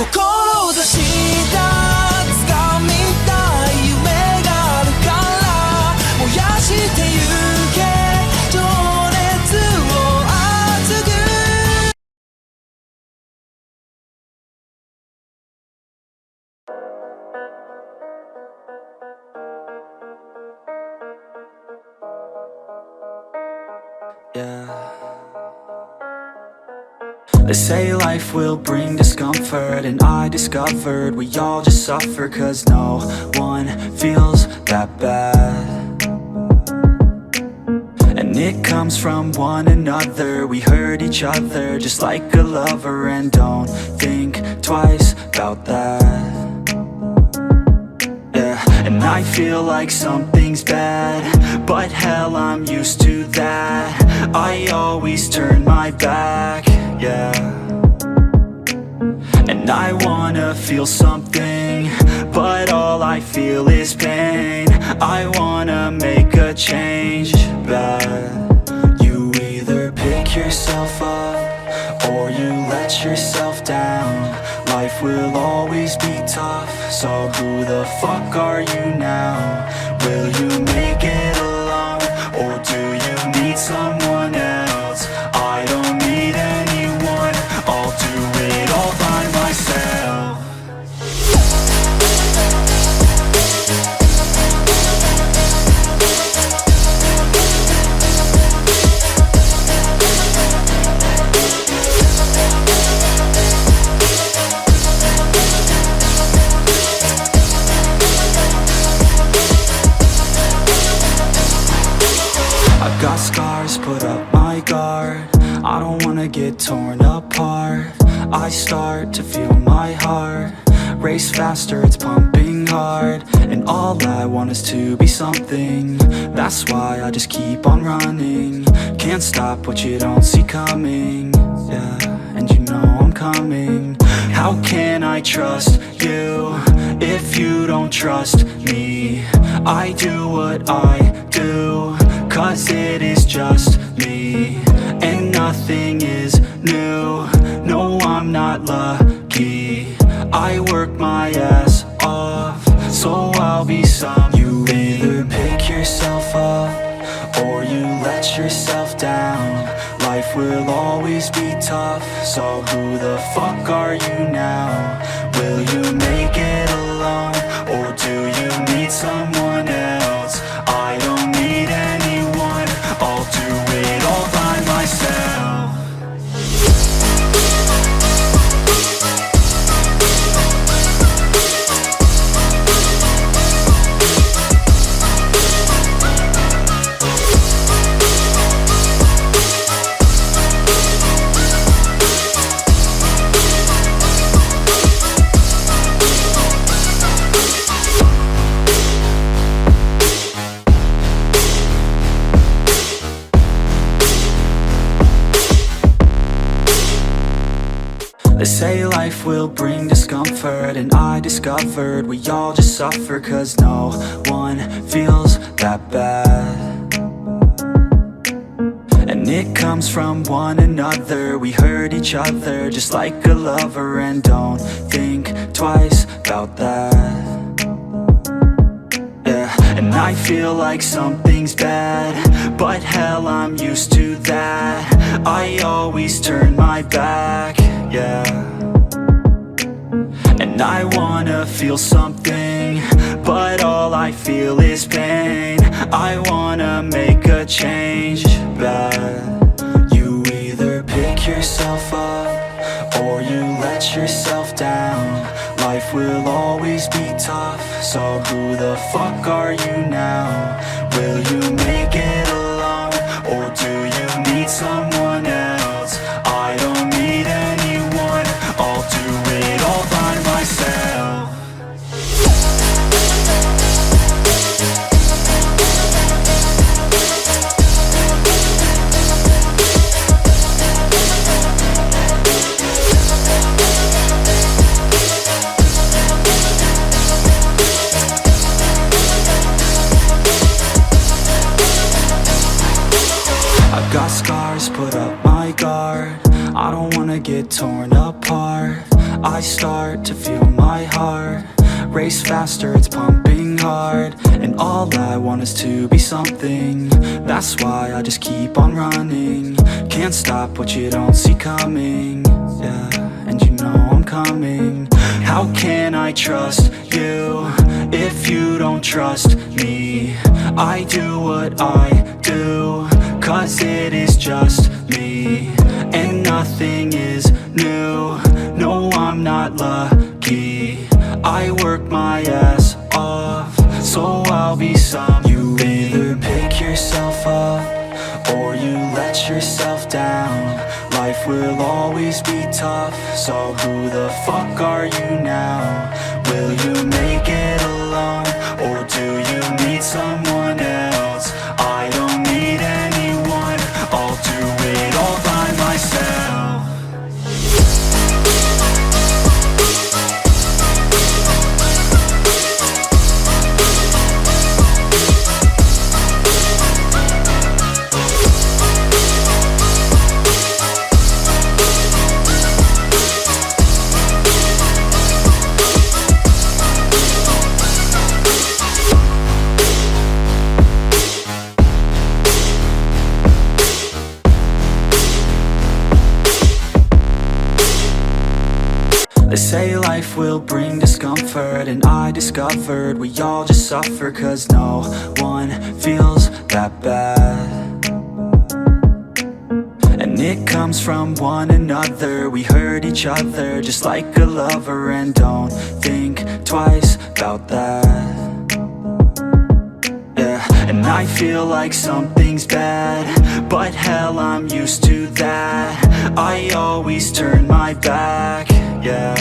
志した掴みたい夢があるから燃やしてゆけ情熱を熱くThey say life will bring discomfort, and I discovered we all just suffer, cause no one feels that bad. And it comes from one another, we hurt each other just like a lover, and don't think twice about that. Yeah, and I feel like something's bad, but hell, I'm used to that. I always turn my back, yeah. And I wanna feel something, but all I feel is pain. I wanna make a change, but you either pick yourself up or you let yourself down. Life will always be tough, so who the fuck are you now? Will you make it alone, or do you need someone else? I don't need anyone, I'll do it all by myself. I've got scars, put up my guard. I don't wanna get torn apart. I start to feel my heart race faster, it's pumping hard. And all I want is to be something. That's why I just keep on running. Can't stop what you don't see coming. Yeah, and you know I'm coming. How can I trust you if you don't trust me? I do what I do, cause it is just me. And nothing is new, no I'm not lucky. I work my ass off, so I'll be some. You either pick yourself up, or you let yourself down. Life will always be tough, so who the fuck are you now? Will you make it alone, or do you need someone else? I don't need anyone, I'll do it all by myself. They say life will bring discomfort, and I discovered we all just suffer, cause no one feels that bad. And it comes from one another, we hurt each other just like a lover, and don't think twice about that. Yeah, and I feel like something's bad, but hell, I'm used to that. I always turn my back, yeah. And I wanna feel something, but all I feel is pain. I wanna make a change, but you either pick yourself up, or you let yourself down. Life will always be tough, so who the fuck are you now? Will you make it alone, or do you need someone else? I don't need anyone, I'll do it all by myself. I've got scars, put up my guard. I don't wanna get torn apart. I start start to feel my heart race faster, it's pumping hard. And all I want is to be something. That's why I just keep on running. Can't stop what you don't see coming. Yeah, and you know I'm coming. How can I trust you if you don't trust me? I do what I do, cause it is just me. And nothing is new, no I'm not lucky. I work my ass off, so I'll be some. You either pick yourself up, or you let yourself down. Life will always be tough, so who the fuck are you now? Will you make it alone, or do you need someone else? I don't need anyone, I'll do it all by myself. They say life will bring discomfort, and I discovered we all just suffer, cause no one feels that bad. And it comes from one another, we hurt each other just like a lover, and don't think twice about that. Yeah, and I feel like something's bad, but hell I'm used to that. I always turn my back, yeah.